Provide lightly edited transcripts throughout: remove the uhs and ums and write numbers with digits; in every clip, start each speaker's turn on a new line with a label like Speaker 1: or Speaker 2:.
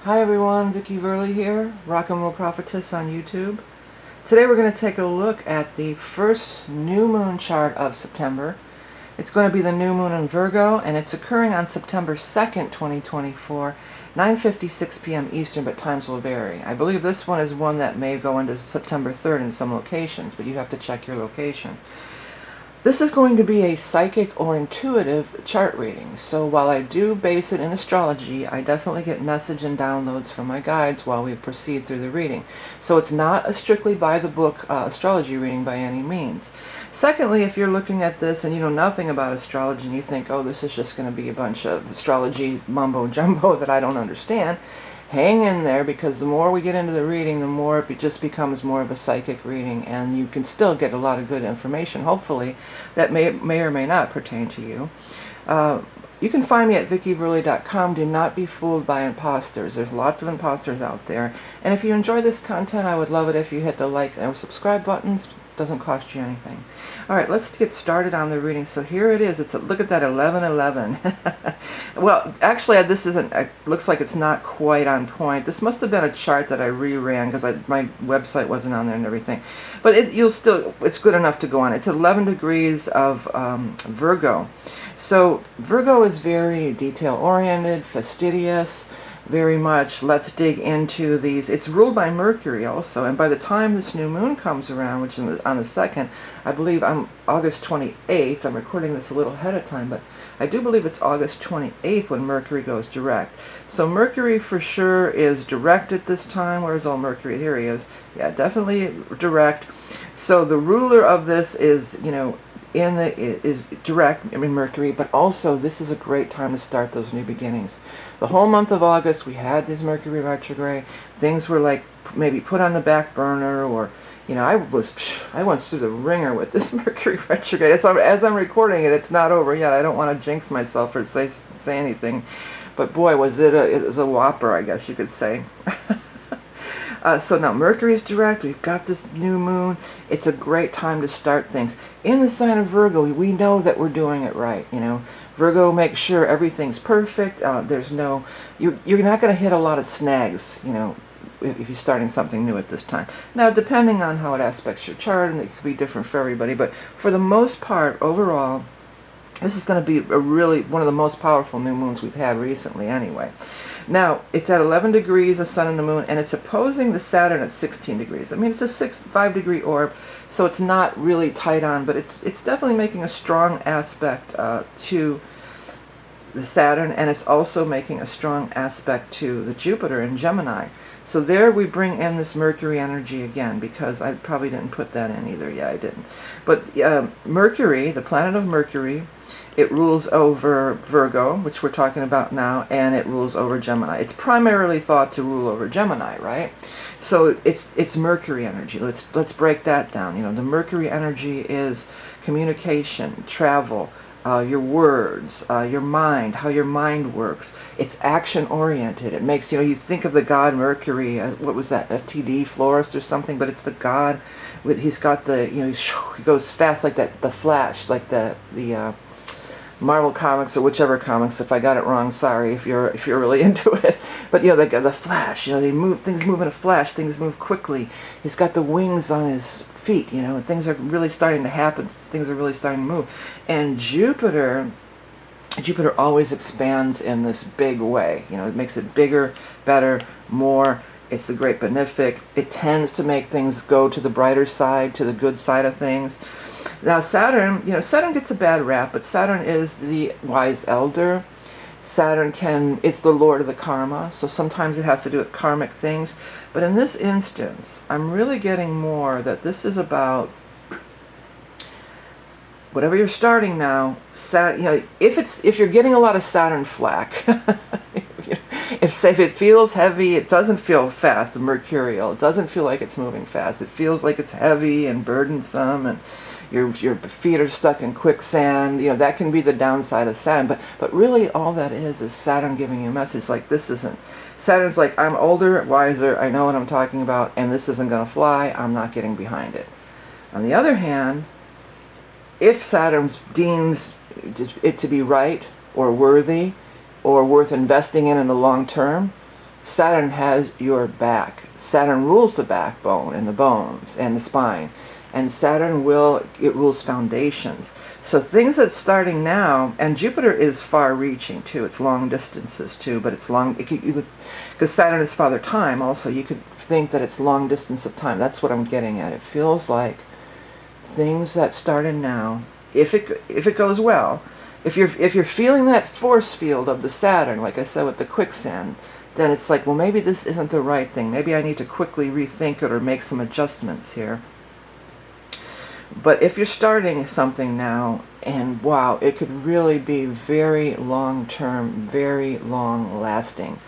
Speaker 1: Hi everyone, vickieverlie here, Rock and Roll Prophetess on YouTube. Today we're going to take a look at the first new moon chart of September. It's going to be the new moon in Virgo, and it's occurring on September 2nd, 2024, 9:56 p.m. Eastern, but times will vary. I believe this one is one that may go into September 3rd in some locations, but you have to check your location. This is going to be a psychic or intuitive chart reading. So while I do base it in astrology, I definitely get message and downloads from my guides while we proceed through the reading. So it's not a strictly by the book astrology reading by any means. Secondly, if you're looking at this and you know nothing about astrology and you think, oh, this is just going to be a bunch of astrology mumbo jumbo that I don't understand, hang in there, because the more we get into the reading, the more it just becomes more of a psychic reading, and you can still get a lot of good information, hopefully, that may or may not pertain to you. You can find me at vickieverlie.com. Do not be fooled by imposters. There's lots of imposters out there. And if you enjoy this content, I would love it if you hit the like and subscribe buttons. Doesn't cost you anything. All right, let's get started on the reading. So here it is. Look at that 1111. Well, actually, this isn't. Looks like it's not quite on point. This must have been a chart that I reran because my website wasn't on there and everything. But it's good enough to go on. It's 11 degrees of Virgo. So Virgo is very detail-oriented, fastidious. Very much. Let's dig into these. It's ruled by Mercury also, and by the time this new moon comes around, which is on the 2nd, I believe I'm August 28th. I'm recording this a little ahead of time, but I do believe it's August 28th when Mercury goes direct. So Mercury for sure is direct at this time. Where's old Mercury? Here he is. Yeah, definitely direct. So the ruler of this is, is direct, Mercury, but also this is a great time to start those new beginnings. The whole month of August we had this Mercury retrograde. Things were like maybe put on the back burner, or I went through the ringer with this Mercury retrograde. As I'm recording it, it's not over yet. I don't want to jinx myself or say anything, but boy, was it a whopper, I guess you could say. So now Mercury's direct, we've got this new moon. It's a great time to start things. In the sign of Virgo, we know that we're doing it right, Virgo makes sure everything's perfect. You're not going to hit a lot of snags, if you're starting something new at this time. Now, depending on how it aspects your chart, and it could be different for everybody, but for the most part, overall, this is going to be one of the most powerful new moons we've had recently anyway. Now, it's at 11 degrees, the sun and the moon, and it's opposing the Saturn at 16 degrees. It's a 5-degree orb, so it's not really tight on, but it's definitely making a strong aspect to the Saturn, and it's also making a strong aspect to the Jupiter in Gemini. So there we bring in this Mercury energy again, because I probably didn't put that in either. Yeah, I didn't. But Mercury, the planet of Mercury, it rules over Virgo, which we're talking about now, and it rules over Gemini. It's primarily thought to rule over Gemini, right? So it's Mercury energy. Let's break that down. The Mercury energy is communication, travel, your words, your mind, how your mind works. It's action oriented. It makes, you think of the god Mercury, what was that, FTD, florist or something, but it's the god he's got the, he goes fast like that, the Flash, like the Marvel comics or whichever comics. If I got it wrong, sorry if you're really into it. But the Flash, things move in a flash, things move quickly. He's got the wings on his feet, things are really starting to happen, things are really starting to move. And Jupiter always expands in this big way. It makes it bigger, better, more. It's the great benefic. It tends to make things go to the brighter side, to the good side of things. Now Saturn, Saturn gets a bad rap, but Saturn is the wise elder. Saturn is the lord of the karma, so sometimes it has to do with karmic things. But in this instance, I'm really getting more that this is about whatever you're starting now. If you're getting a lot of Saturn flack, if it feels heavy, it doesn't feel fast, mercurial. It doesn't feel like it's moving fast. It feels like it's heavy and burdensome, and your feet are stuck in quicksand. That can be the downside of Saturn. But really, all that is Saturn giving you a message like this isn't. Saturn's like, I'm older, wiser, I know what I'm talking about, and this isn't going to fly. I'm not getting behind it. On the other hand, if Saturn deems it to be right or worthy or worth investing in the long term, Saturn has your back. Saturn rules the backbone and the bones and the spine. And Saturn it rules foundations. So things that's starting now, and Jupiter is far-reaching too. It's long distances too, but it's long, because Saturn is Father Time also, you could think that it's long distance of time. That's what I'm getting at. It feels like things that started now, if it goes well, if you're feeling that force field of the Saturn, like I said with the quicksand, then it's like, well, maybe this isn't the right thing. Maybe I need to quickly rethink it or make some adjustments here. But if you're starting something now, and wow, it could really be very long-term, very long-lasting.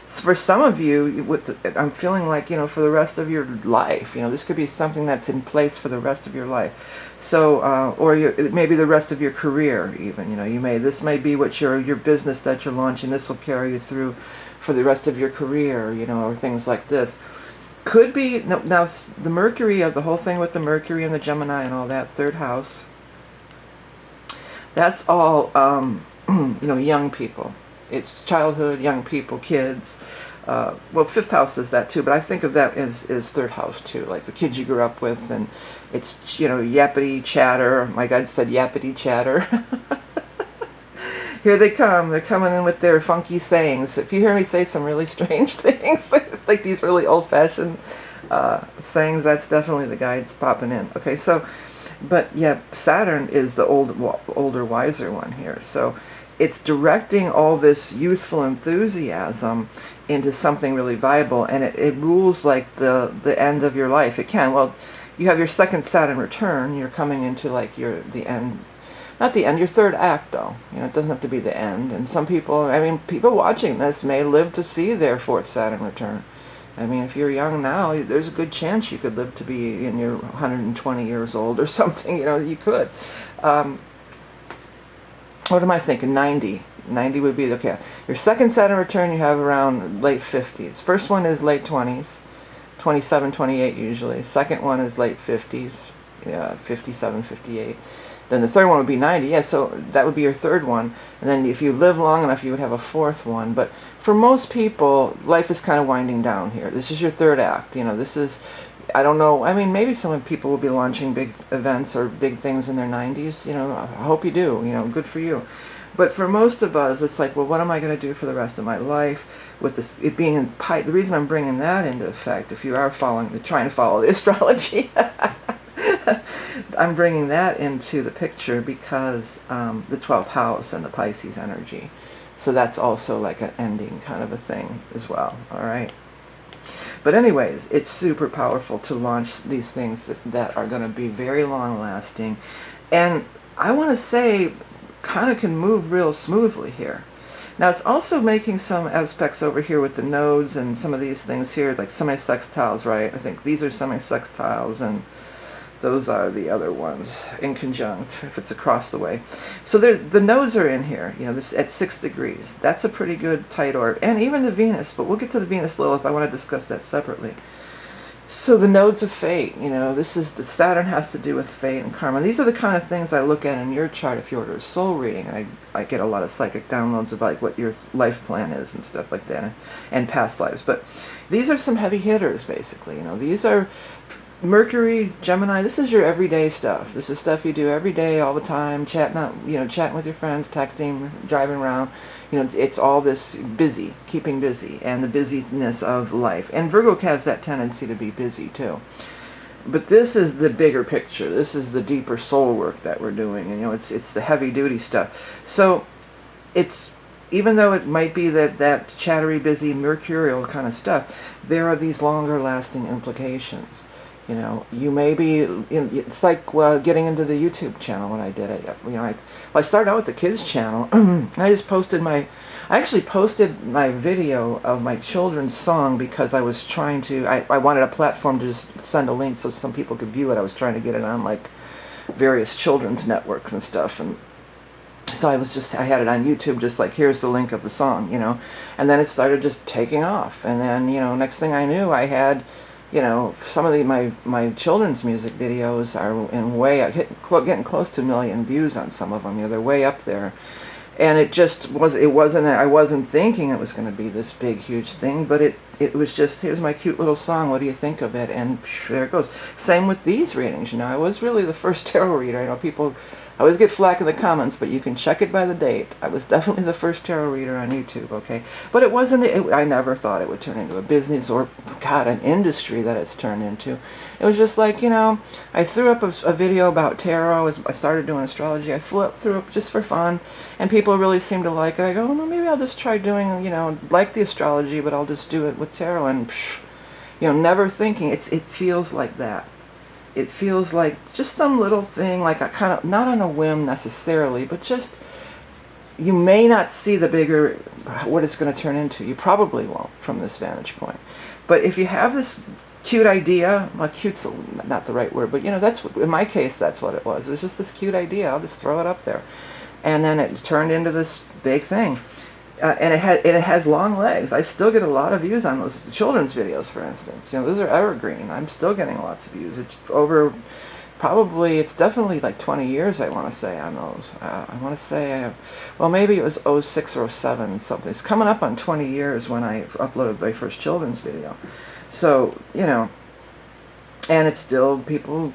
Speaker 1: So for some of you, I'm feeling like, for the rest of your life, this could be something that's in place for the rest of your life. So, or maybe the rest of your career even, this may be what your business that you're launching, this will carry you through for the rest of your career, or things like this. Could be, now the Mercury, of the whole thing with the Mercury and the Gemini and all that, third house, that's all, young people. It's childhood, young people, kids. Well, fifth house is that too, but I think of that as third house too, like the kids you grew up with, and it's, yappity chatter. My guide said yappity chatter. Here they come. They're coming in with their funky sayings. If you hear me say some really strange things, like these really old-fashioned sayings, that's definitely the guides popping in. Okay, so, but yeah, Saturn is the older, wiser one here. So it's directing all this youthful enthusiasm into something really viable, and it rules like the end of your life. It can. Well, you have your second Saturn return. You're coming into like the end. Not the end, your third act though. It doesn't have to be the end. And some people, people watching this may live to see their fourth Saturn return. If you're young now, there's a good chance you could live to be in your 120 years old or something, you could. What am I thinking? 90. 90 would be, okay. Your second Saturn return you have around late 50s. First one is late 20s, 27, 28 usually. Second one is late 50s, 57, 58. Then the third one would be 90. Yeah, so that would be your third one. And then if you live long enough, you would have a fourth one. But for most people, life is kind of winding down here. This is your third act. This is, I don't know, maybe some people will be launching big events or big things in their 90s. I hope you do. Good for you. But for most of us, it's like, well, what am I going to do for the rest of my life? With this, it being in Pi, the reason I'm bringing that into effect, if you are trying to follow the astrology, I'm bringing that into the picture because the 12th house and the Pisces energy. So that's also like an ending kind of a thing as well. All right. But anyways, it's super powerful to launch these things that are going to be very long lasting. And I want to say kind of can move real smoothly here. Now it's also making some aspects over here with the nodes and some of these things here, like semi-sextiles, right? I think these are semi-sextiles, and those are the other ones in conjunct, if it's across the way. So the nodes are in here, this at 6 degrees. That's a pretty good tight orb. And even the Venus, but we'll get to the Venus a little if I want to discuss that separately. So the nodes of fate, this is, the Saturn has to do with fate and karma. These are the kind of things I look at in your chart if you order a soul reading. I get a lot of psychic downloads about like what your life plan is and stuff like that, and past lives. But these are some heavy hitters, basically. These are Mercury, Gemini. This is your everyday stuff. This is stuff you do every day, all the time, chatting with your friends, texting, driving around. It's all this busy, keeping busy, and the busyness of life. And Virgo has that tendency to be busy too. But this is the bigger picture. This is the deeper soul work that we're doing. It's the heavy duty stuff. So it's, even though it might be that chattery, busy, mercurial kind of stuff, there are these longer lasting implications. You may be, it's like getting into the YouTube channel when I did it. I started out with the kids channel. I actually posted my video of my children's song because I was trying to, I wanted a platform to just send a link so some people could view it. I was trying to get it on like various children's networks and stuff. And so I had it on YouTube, just like, here's the link of the song, and then it started just taking off. And then, next thing I knew, I had, some of my children's music videos are getting close to 1 million views on some of them. They're way up there. And it just I wasn't thinking it was going to be this big, huge thing, but it was just, here's my cute little song, what do you think of it? And there it goes. Same with these readings, I was really the first tarot reader. I know people, I always get flack in the comments, but you can check it by the date. I was definitely the first tarot reader on YouTube, okay? But it wasn't, I never thought it would turn into a business or, God, an industry that it's turned into. It was just like, I threw up a video about tarot as I started doing astrology. I threw up just for fun, and people really seemed to like it. I go, well, maybe I'll just try doing, like the astrology, but I'll just do it with tarot. And, never thinking, it feels like that. It feels like just some little thing, like a kind of, not on a whim necessarily, but just, you may not see the bigger, what it's going to turn into. You probably won't from this vantage point. But if you have this cute idea, well, cute's not the right word, but that's, in my case, that's what it was. It was just this cute idea. I'll just throw it up there. And then it turned into this big thing. And it has long legs. I still get a lot of views on those children's videos, for instance. Those are evergreen. I'm still getting lots of views. It's over, probably, it's definitely like 20 years, I want to say, on those. I want to say, well, maybe it was 06 or 07, something. It's coming up on 20 years when I uploaded my first children's video. So, and it's still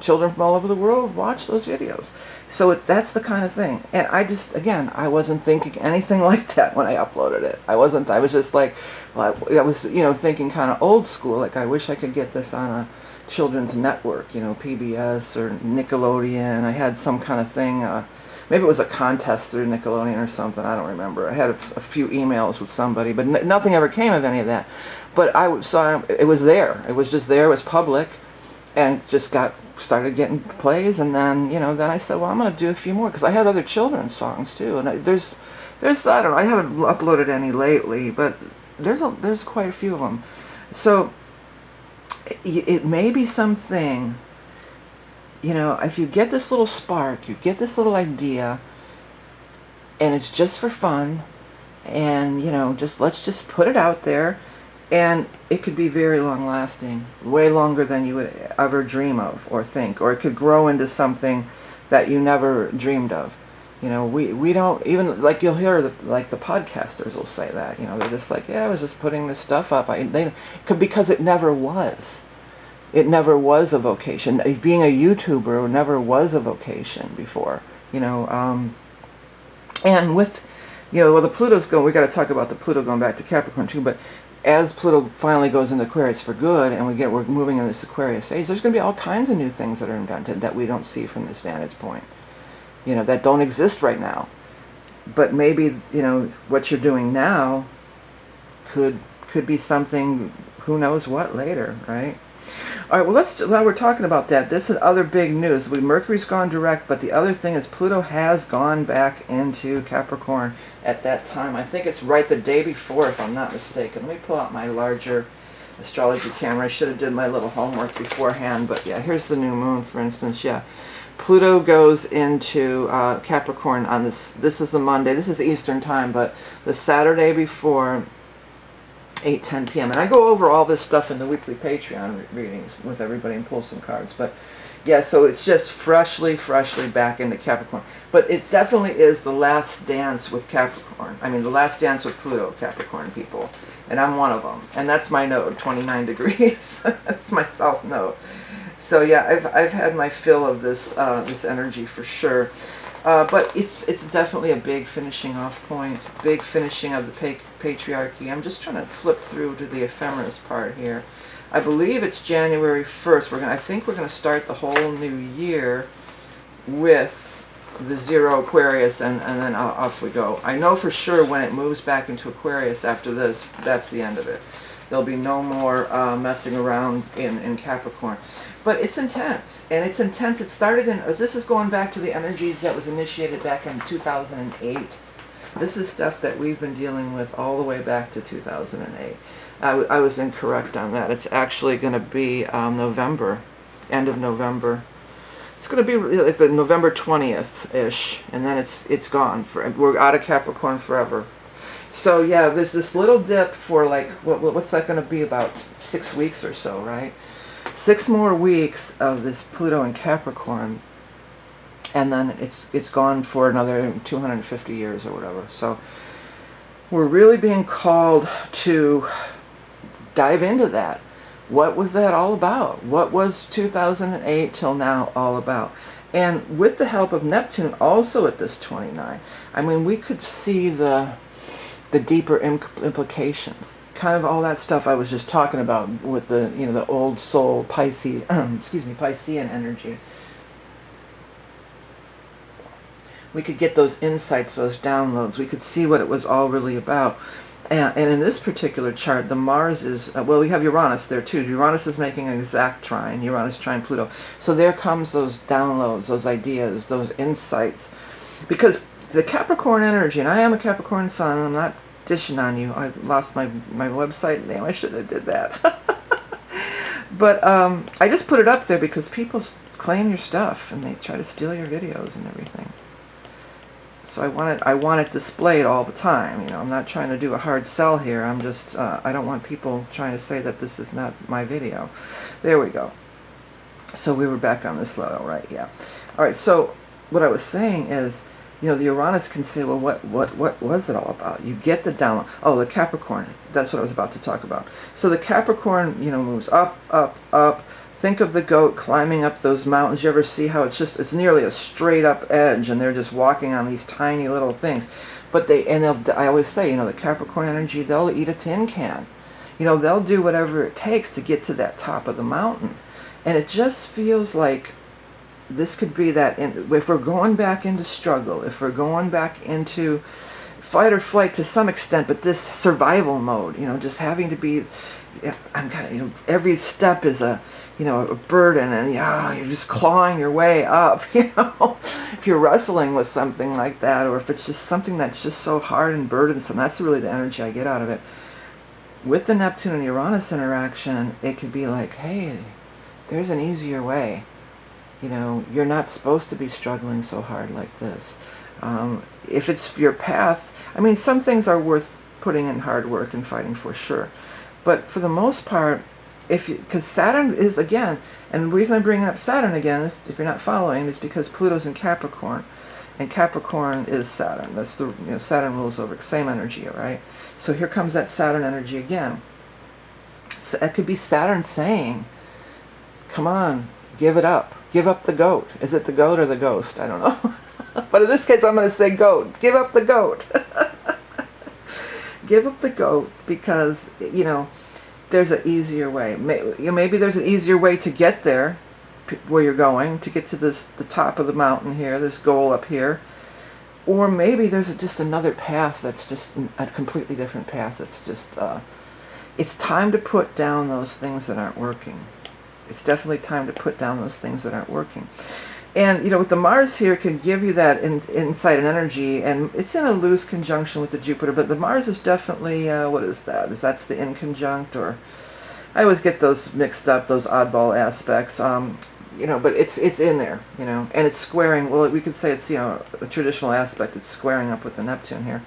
Speaker 1: children from all over the world watch those videos. So that's the kind of thing. And I just, again, I wasn't thinking anything like that when I uploaded it. I was just like, well, I was, thinking kind of old school, like I wish I could get this on a children's network, PBS or Nickelodeon. I had some kind of thing, maybe it was a contest through Nickelodeon or something, I don't remember. I had a few emails with somebody, but nothing ever came of any of that. But I saw it was there. It was just there. It was public, and it just started getting plays. And then then I said, well, I'm going to do a few more, because I had other children's songs too. And there's I don't know. I haven't uploaded any lately, but there's quite a few of them. So it may be something. If you get this little spark, you get this little idea, and it's just for fun, and let's just put it out there. And it could be very long lasting, way longer than you would ever dream of or think, or it could grow into something that you never dreamed of. We don't even, like, you'll hear the podcasters will say that, they're just like, yeah, I was just putting this stuff up. Because it never was. It never was a vocation. Being a YouTuber never was a vocation before, and with, well, the Pluto's going, we got to talk about the Pluto going back to Capricorn too, but as Pluto finally goes into Aquarius for good, and we're moving into this Aquarius age, there's going to be all kinds of new things that are invented that we don't see from this vantage point, that don't exist right now. But maybe, what you're doing now could be something, who knows what, later, right? All right, well, while we're talking about that, this is other big news. Mercury's gone direct, but the other thing is Pluto has gone back into Capricorn at that time. I think it's right the day before, if I'm not mistaken. Let me pull out my larger astrology camera. I should have did my little homework beforehand, but yeah, here's the new moon, for instance. Yeah, Pluto goes into Capricorn on this is the Monday. This is Eastern time, but the Saturday before 8:10 p.m. And I go over all this stuff in the weekly Patreon readings with everybody and pull some cards. But yeah, so it's just freshly back into Capricorn. But it definitely is the last dance with Capricorn. I mean, the last dance with Pluto, Capricorn people. And I'm one of them. And that's my node, 29 degrees. That's my south node. So yeah, I've had my fill of this this energy for sure. But it's definitely a big finishing off point, big finishing of the patriarchy. I'm just trying to flip through to the ephemeris part here. I believe it's January 1st. I think we're gonna start the whole new year with the 0 Aquarius, and then off we go. I know for sure when it moves back into Aquarius after this, that's the end of it. There'll be no more messing around in Capricorn. But it's intense, and it's intense. It started this is going back to the energies that was initiated back in 2008. This is stuff that we've been dealing with all the way back to 2008. I was incorrect on that. It's actually going to be November, end of November. It's going to be like the November 20th-ish, and then it's gone. We're out of Capricorn forever. So yeah, there's this little dip for like, what's that going to be, about 6 weeks or so, right? 6 more weeks of this Pluto in Capricorn. and then it's gone for another 250 years or whatever. So we're really being called to dive into that. What was that all about? What was 2008 till now all about? And with the help of Neptune also at this 29, I mean, we could see the deeper implications. Kind of all that stuff I was just talking about with the, you know, the old soul Pisces, Piscean energy. We could get those insights, those downloads. We could see what it was all really about. And in this particular chart, the Mars is, well, we have Uranus there too. Uranus is making an exact trine, Uranus trine Pluto. So there comes those downloads, those ideas, those insights. Because the Capricorn energy, and I am a Capricorn sun, I'm not dishing on you. I lost my website name. I shouldn't have did that. But I just put it up there because people claim your stuff and they try to steal your videos and everything. So I want it displayed all the time. You know, I'm not trying to do a hard sell here. I'm just, I don't want people trying to say that this is not my video. There we go. So we were back on this level, right? Yeah. All right. So what I was saying is, you know, the Uranus can say, well, what was it all about? You get the download. Oh, the Capricorn. That's what I was about to talk about. So the Capricorn, you know, moves up, up, up. Think of the goat climbing up those mountains. You ever see how it's nearly a straight up edge and they're just walking on these tiny little things. But I always say, you know, the Capricorn energy, they'll eat a tin can. You know, they'll do whatever it takes to get to that top of the mountain. And it just feels like this could be that, if we're going back into struggle, if we're going back into fight or flight to some extent, but this survival mode, you know, just having to be, I'm kind of, you know, every step is a, you know, a burden, and you're just clawing your way up, you know. If you're wrestling with something like that, or if it's just something that's just so hard and burdensome, that's really the energy I get out of it. With the Neptune and Uranus interaction, it could be like, hey, there's an easier way. You know, you're not supposed to be struggling so hard like this. If it's your path, I mean, some things are worth putting in hard work and fighting for, sure. But for the most part, because Saturn is, again, and the reason I'm bringing up Saturn again is, if you're not following, is because Pluto's in Capricorn, and Capricorn is Saturn. That's the, you know, Saturn rules over, same energy, right? So here comes that Saturn energy again. So it could be Saturn saying, come on, give it up. Give up the goat. Is it the goat or the ghost? I don't know. But in this case, I'm going to say goat. Give up the goat. Give up the goat because, you know, there's an easier way. Maybe there's an easier way to get there, where you're going, to get to the top of the mountain here, this goal up here. Or maybe there's just another path that's just a completely different path. That's just, it's time to put down those things that aren't working. It's definitely time to put down those things that aren't working. And, you know, with the Mars here, can give you that insight and energy, and it's in a loose conjunction with the Jupiter, but the Mars is definitely, what is that? That's the inconjunct, or I always get those mixed up, those oddball aspects, you know, but it's in there, you know, and it's squaring, well, we could say it's, you know, a traditional aspect, it's squaring up with the Neptune here,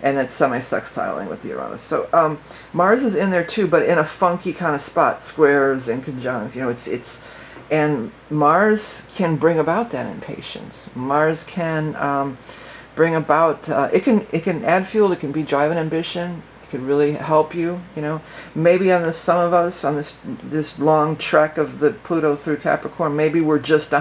Speaker 1: and it's semi-sextiling with the Uranus. So Mars is in there too, but in a funky kind of spot, squares, inconjunct, you know, it's and Mars can bring about that impatience. Mars can bring about, it can add fuel, it can be drive and ambition, it can really help you, you know. Maybe on some of us, on this long trek of the Pluto through Capricorn, maybe we're just,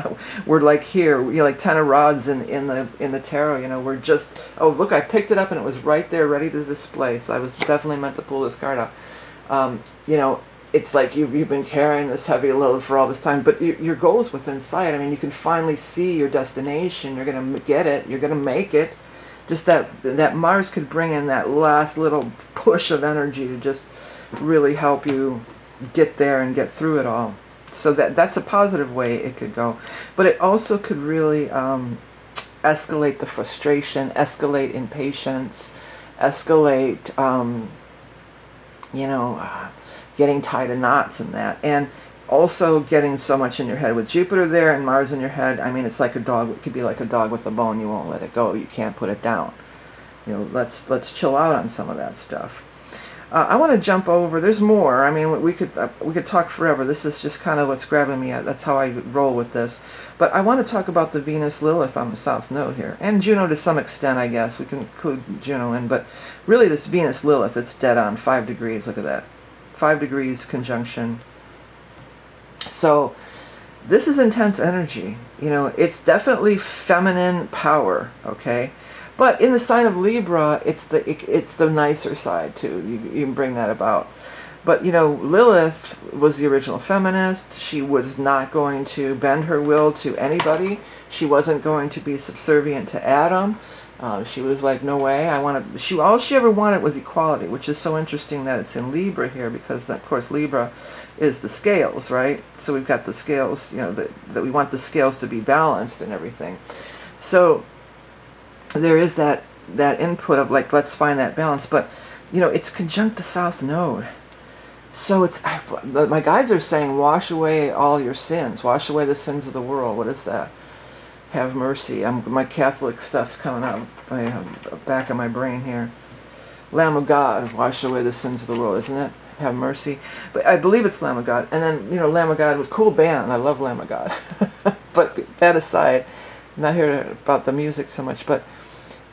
Speaker 1: we're like here, you know, like 10 of rods in the tarot, you know, we're just, oh look, I picked it up and it was right there ready to display, so I was definitely meant to pull this card out. You know, it's like you've been carrying this heavy load for all this time, but your goal is within sight. I mean, you can finally see your destination. You're going to get it. You're going to make it. Just that Mars could bring in that last little push of energy to just really help you get there and get through it all. So that's a positive way it could go. But it also could really escalate the frustration, escalate impatience, escalate, you know, getting tied in knots and that, and also getting so much in your head. With Jupiter there and Mars in your head, I mean, it's like a dog. It could be like a dog with a bone. You won't let it go. You can't put it down. You know, let's chill out on some of that stuff. I want to jump over. There's more. I mean, we could talk forever. This is just kind of what's grabbing me. That's how I roll with this. But I want to talk about the Venus Lilith on the South Node here, and Juno to some extent, I guess. We can include Juno in, but really this Venus Lilith, it's dead on 5 degrees. Look at that, 5 degrees conjunction. So this is intense energy. You know, it's definitely feminine power. Okay. But in the sign of Libra, it's the nicer side too. You can bring that about. But you know, Lilith was the original feminist. She was not going to bend her will to anybody. She wasn't going to be subservient to Adam. She was like, no way. All she ever wanted was equality, which is so interesting that it's in Libra here, because of course Libra is the scales, right? So we've got the scales. You know, that we want the scales to be balanced and everything. So there is that input of like, let's find that balance. But you know, it's conjunct the South Node, so my guides are saying, wash away all your sins, wash away the sins of the world. What is that? Have mercy. My Catholic stuff's coming out by back of my brain here. Lamb of God, wash away the sins of the world, isn't it? Have mercy. But I believe it's Lamb of God. And then, you know, Lamb of God was a cool band. I love Lamb of God. But that aside, I'm not here about the music so much, but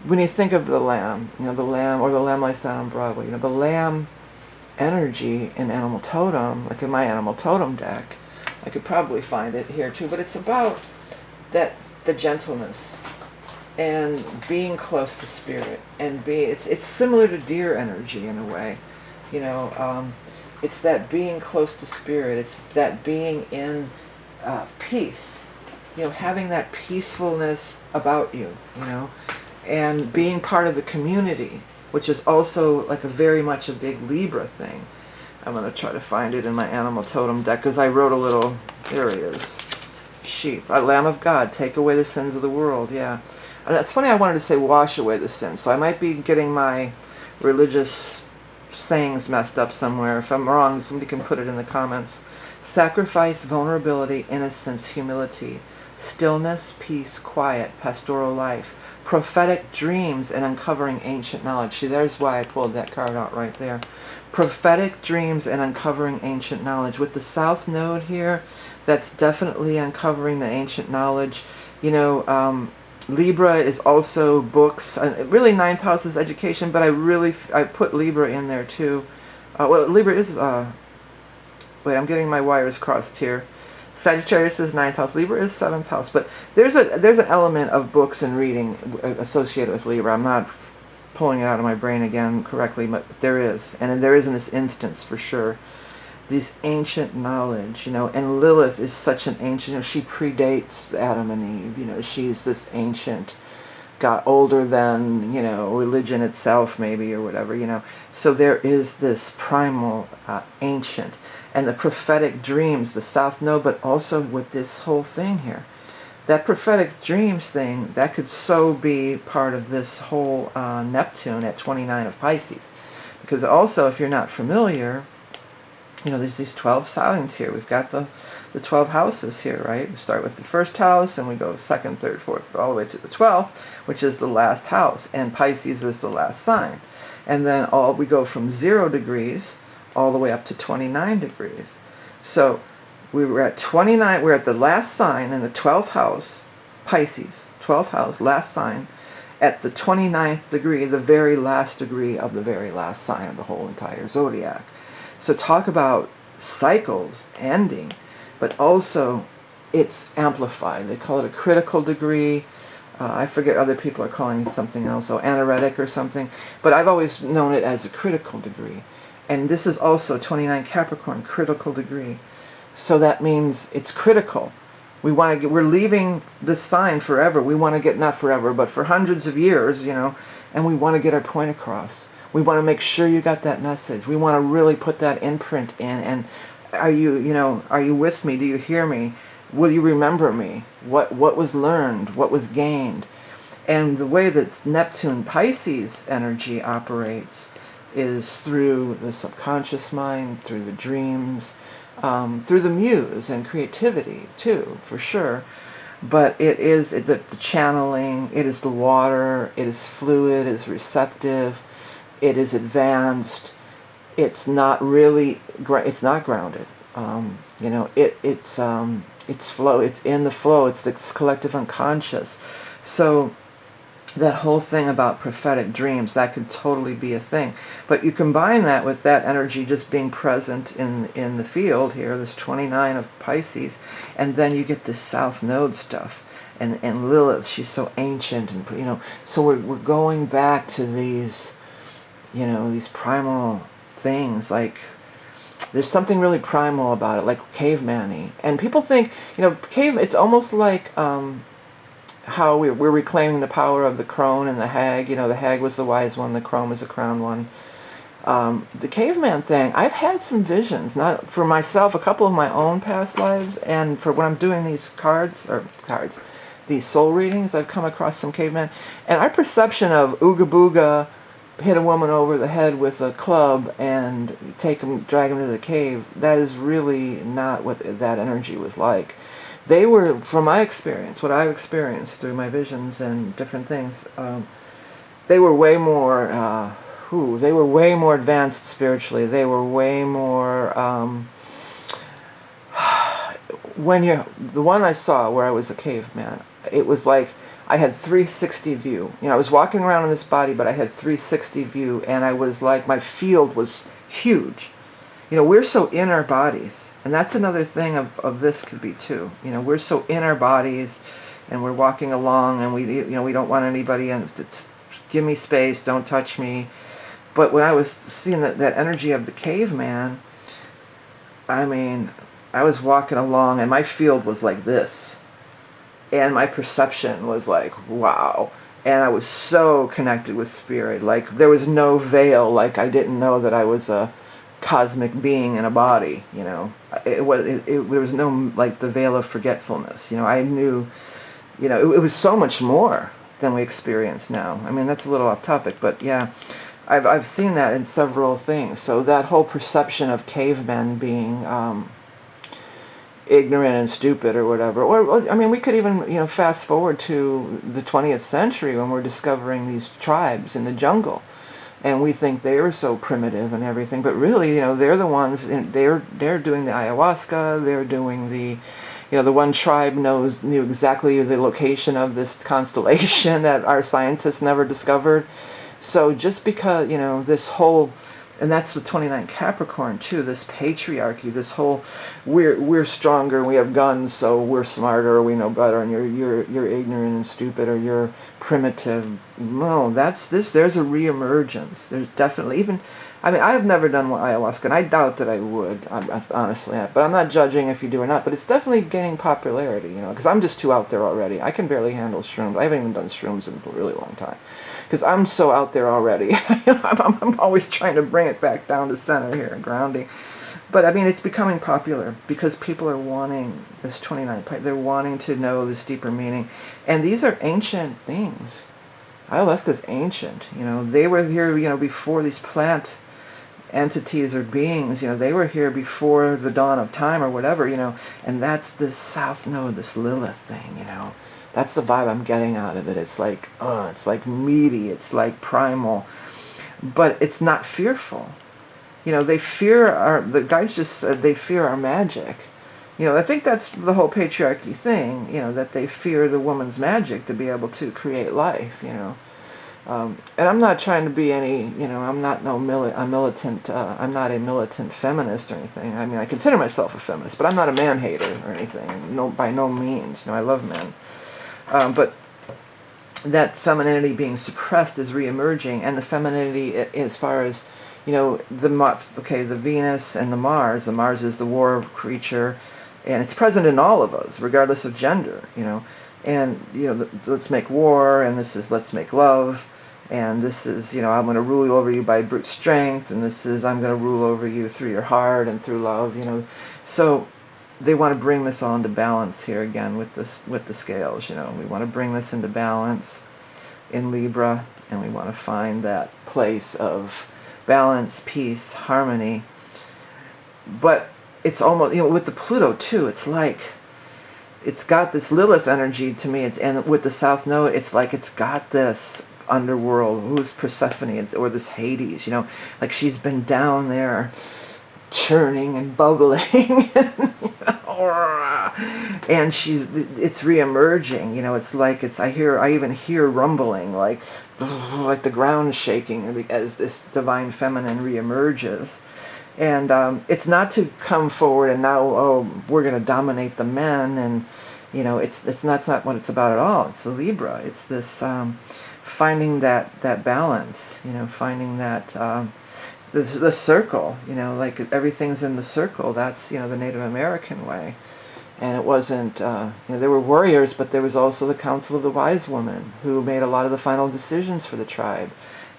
Speaker 1: when you think of the lamb, you know, the lamb, or the lamb lies down on Broadway, you know, the lamb energy in Animal Totem, like in my Animal Totem deck, I could probably find it here too, but it's about the gentleness and being close to spirit, and it's similar to deer energy in a way, you know. It's that being close to spirit, it's that being in peace, you know, having that peacefulness about you, you know, and being part of the community, which is also like very much a big Libra thing. I'm going to try to find it in my Animal Totem deck, because I wrote a little, there he is, sheep, a Lamb of God, take away the sins of the world, yeah. And it's funny, I wanted to say wash away the sins, so I might be getting my religious sayings messed up somewhere. If I'm wrong, somebody can put it in the comments. Sacrifice, vulnerability, innocence, humility, stillness, peace, quiet, pastoral life, prophetic dreams, and uncovering ancient knowledge. See, there's why I pulled that card out right there. Prophetic dreams and uncovering ancient knowledge. With the South Node here, that's definitely uncovering the ancient knowledge. You know, Libra is also books. Really, 9th house is education, but I put Libra in there too. Well, Libra is, wait, I'm getting my wires crossed here. Sagittarius is 9th house, Libra is 7th house, but there's an element of books and reading associated with Libra. I'm not pulling it out of my brain again correctly, but there is, and there is in this instance for sure. These ancient knowledge, you know, and Lilith is such an ancient, you know, she predates Adam and Eve, you know, she's this ancient, got older than, you know, religion itself maybe, or whatever, you know. So there is this primal ancient, and the prophetic dreams, the South Node, but also with this whole thing here. That prophetic dreams thing, that could so be part of this whole Neptune at 29 of Pisces. Because also, if you're not familiar, you know, there's these 12 signs here. We've got the 12 houses here, right? We start with the first house, and we go second, third, fourth, all the way to the 12th, which is the last house. And Pisces is the last sign. And then we go from 0 degrees all the way up to 29 degrees. So we were at 29, we're at the last sign in the 12th house, Pisces, 12th house, last sign, at the 29th degree, the very last degree of the very last sign of the whole entire zodiac. So talk about cycles ending, but also it's amplified. They call it a critical degree. I forget, other people are calling it something else, so anaretic or something, but I've always known it as a critical degree. And this is also 29 Capricorn, critical degree. So that means it's critical. We're leaving this sign forever. We want to get, not forever, but for hundreds of years, you know, and we want to get our point across. We want to make sure you got that message. We want to really put that imprint in. And are you with me? Do you hear me? Will you remember me? What was learned? What was gained? And the way that Neptune Pisces energy operates is through the subconscious mind, through the dreams, through the muse and creativity too, for sure. But it is the channeling, it is the water, it is fluid, it is receptive, it is advanced, it's not really, it's not grounded. You know, it's flow, it's in the flow, it's the collective unconscious. So that whole thing about prophetic dreams, that could totally be a thing. But you combine that with that energy just being present in the field here, this 29 of Pisces, and then you get this South Node stuff. And Lilith, she's so ancient, and you know, so we're going back to these, you know, these primal things. Like, there's something really primal about it, like caveman-y. And people think, you know, it's almost like how we're reclaiming the power of the crone and the hag. You know, the hag was the wise one, the crone was the crowned one. The caveman thing, I've had some visions, not for myself, a couple of my own past lives, and for when I'm doing these these soul readings, I've come across some cavemen, and our perception of Ooga Booga hit a woman over the head with a club and drag them to the cave, that is really not what that energy was like. They were, from my experience, what I've experienced through my visions and different things, they were way more, they were way more advanced spiritually. They were way more, the one I saw where I was a caveman, it was like I had 360 view. You know, I was walking around in this body, but I had 360 view, and I was like, my field was huge. You know, we're so in our bodies, and that's another thing of this could be too. You know, we're so in our bodies, and we're walking along, and we don't want anybody to give me space, don't touch me. But when I was seeing that energy of the caveman, I mean, I was walking along, and my field was like this. And my perception was like, wow. And I was so connected with spirit. Like, there was no veil. Like, I didn't know that I was a cosmic being in a body, you know. There was no, like, the veil of forgetfulness. You know, I knew, you know, it was so much more than we experience now. I mean, that's a little off topic, but yeah. I've seen that in several things. So that whole perception of cavemen being ignorant and stupid or whatever, or I mean, we could even, you know, fast forward to the 20th century when we're discovering these tribes in the jungle, and we think they are so primitive and everything, but really, you know, they're the ones, they're doing the ayahuasca, they're doing the, you know, the one tribe knew exactly the location of this constellation that our scientists never discovered. So just because, you know, this whole, and that's the 29 Capricorn too, this patriarchy, this whole, we're stronger, we have guns, so we're smarter, we know better, and you're ignorant and stupid, or you're primitive. No, there's a reemergence. There's definitely, even, I mean, I've never done ayahuasca, and I doubt that I would, honestly, but I'm not judging if you do or not, but it's definitely gaining popularity, you know, because I'm just too out there already. I can barely handle shrooms. I haven't even done shrooms in a really long time, because I'm so out there already. I'm always trying to bring it back down to center here, grounding. But I mean, it's becoming popular because people are wanting this 29. They're wanting to know this deeper meaning, and these are ancient things. Ayahuasca's ancient. You know, they were here, you know, before these plant entities or beings. You know, they were here before the dawn of time or whatever. You know, and that's this South Node, this Lilith thing. You know. That's the vibe I'm getting out of it. It's like, it's like meaty, it's like primal, but it's not fearful. You know, the guys just said they fear our magic. You know, I think that's the whole patriarchy thing, you know, that they fear the woman's magic to be able to create life, you know. And I'm not trying to be any, you know, I'm not a militant feminist or anything. I mean, I consider myself a feminist, but I'm not a man-hater or anything, no, by no means. You know, I love men. But that femininity being suppressed is reemerging, and the femininity, as far as, you know, the Venus and the Mars. The Mars is the war creature, and it's present in all of us, regardless of gender, you know. And, you know, let's make war, and this is let's make love, and this is, you know, I'm going to rule over you by brute strength, and this is I'm going to rule over you through your heart and through love, you know. So they want to bring this all into balance here again with the scales, you know. We want to bring this into balance in Libra, and we want to find that place of balance, peace, harmony. But it's almost, you know, with the Pluto too, it's like it's got this Lilith energy to me. And with the South Node, it's like it's got this underworld. Who's Persephone or this Hades? You know, like she's been down there churning and bubbling, and it's reemerging. You know, it's like I even hear rumbling, like the ground shaking as this divine feminine reemerges. And it's not to come forward and now, oh, we're going to dominate the men, and you know, it's not what it's about at all. It's the Libra. It's this finding that balance. You know, finding that the circle. You know, like everything's in the circle. That's, you know, the Native American way. And it wasn't, you know, there were warriors, but there was also the Council of the Wise Women who made a lot of the final decisions for the tribe.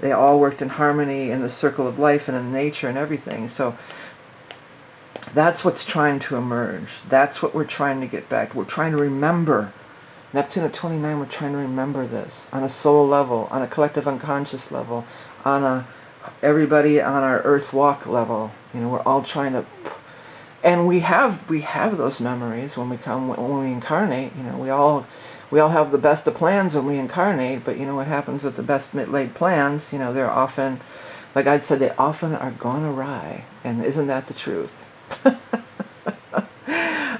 Speaker 1: They all worked in harmony in the circle of life and in nature and everything. So that's what's trying to emerge. That's what we're trying to get back. We're trying to remember. Neptune at 29, we're trying to remember this on a soul level, on a collective unconscious level, on a everybody on our earth walk level. You know, we're all trying to, and we have those memories when we incarnate. You know, we all have the best of plans when we incarnate, but you know what happens with the best laid plans? You know, they're often, like I said, they often are gone awry. And isn't that the truth?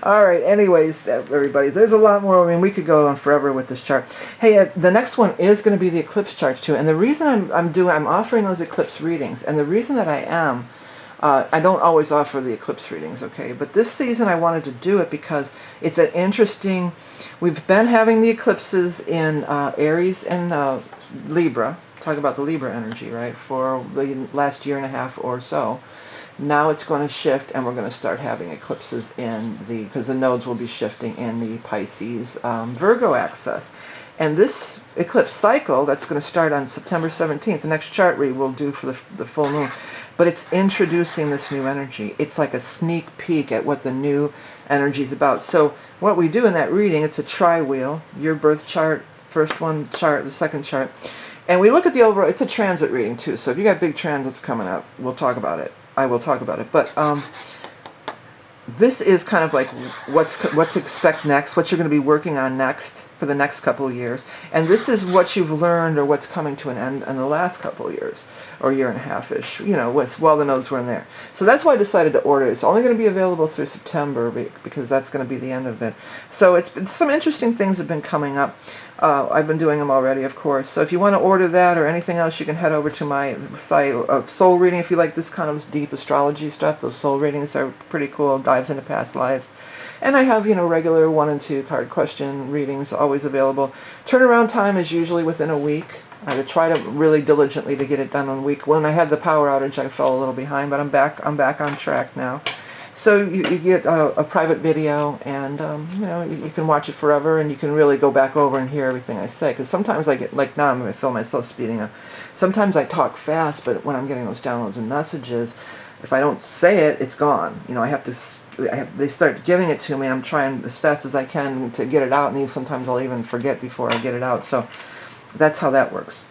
Speaker 1: All right, anyways, everybody, there's a lot more. I mean, we could go on forever with this chart. Hey, the next one is going to be the eclipse chart too. And the reason I'm offering those eclipse readings, and the reason that I don't always offer the eclipse readings, okay? But this season I wanted to do it because it's an interesting, we've been having the eclipses in Aries and Libra, talking about the Libra energy, right, for the last year and a half or so. Now it's going to shift, and we're going to start having eclipses because the nodes will be shifting in the Pisces Virgo axis. And this eclipse cycle, that's going to start on September 17th, the next chart read we'll do for the full moon, but it's introducing this new energy. It's like a sneak peek at what the new energy is about. So what we do in that reading, it's a tri-wheel, your birth chart, first one chart, the second chart, and we look at the overall, it's a transit reading too, so if you got big transits coming up, we'll talk about it. I will talk about it, but this is kind of like what to expect next, what you're going to be working on next for the next couple of years, and this is what you've learned or what's coming to an end in the last couple of years, or year and a half-ish, you know, while the nodes were in there. So that's why I decided to order it. It's only going to be available through September because that's going to be the end of it. So it's been, some interesting things have been coming up. I've been doing them already, of course. So if you want to order that or anything else, you can head over to my site, Soul Reading. If you like this kind of deep astrology stuff, those soul readings are pretty cool, dives into past lives. And I have, you know, regular 1 and 2 card question readings always available. Turnaround time is usually within a week. I would try to really diligently to get it done in a week. When I had the power outage, I fell a little behind, but I'm back on track now. So you get a private video, and you know, you can watch it forever, and you can really go back over and hear everything I say. Because sometimes I get, like now I'm going to feel myself speeding up. Sometimes I talk fast, but when I'm getting those downloads and messages, if I don't say it, it's gone. You know, they start giving it to me, and I'm trying as fast as I can to get it out, and sometimes I'll even forget before I get it out. So that's how that works.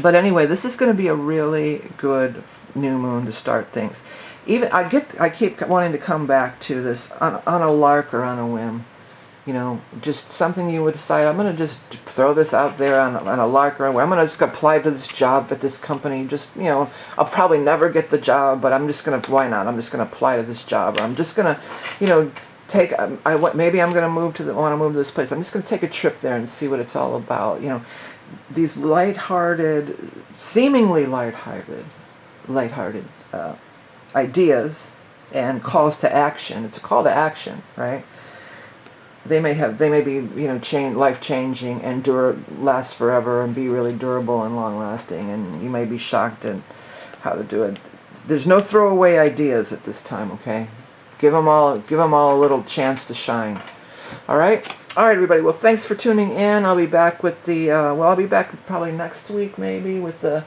Speaker 1: But anyway, this is going to be a really good new moon to start things. Even I keep wanting to come back to this on a lark or on a whim. You know, just something you would decide, I'm going to just throw this out there on a lark or a whim. I'm going to just apply to this job at this company. Just, you know, I'll probably never get the job, but I'm just going to, why not? I'm just going to apply to this job. Or I'm just going to, you know, maybe I'm going to want to move to this place. I'm just going to take a trip there and see what it's all about. You know, these lighthearted, seemingly lighthearted ideas and calls to action. It's a call to action, right? They may be, you know, life changing and last forever and be really durable and long lasting. And you may be shocked at how to do it. There's no throwaway ideas at this time. Okay, give them all a little chance to shine. All right, everybody. Well, thanks for tuning in. I'll be back with the I'll be back probably next week, maybe with the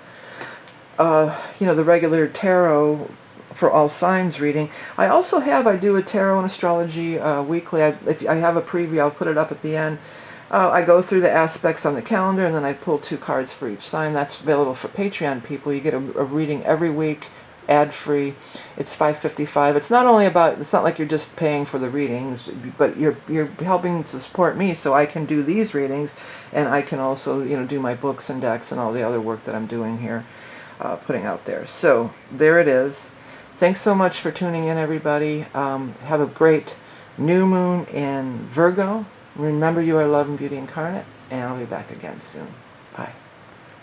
Speaker 1: you know, the regular tarot for all signs reading. I do a tarot and astrology weekly. If I have a preview, I'll put it up at the end. I go through the aspects on the calendar, and then I pull 2 cards for each sign. That's available for Patreon people. You get a reading every week ad-free. It's $5.55. It's not only about, it's not like you're just paying for the readings, but you're helping to support me so I can do these readings, and I can also, you know, do my books and decks and all the other work that I'm doing here, putting out there. So there it is. Thanks so much for tuning in, everybody. Have a great new moon in Virgo. Remember, you are love and beauty incarnate, and I'll be back again soon. Bye.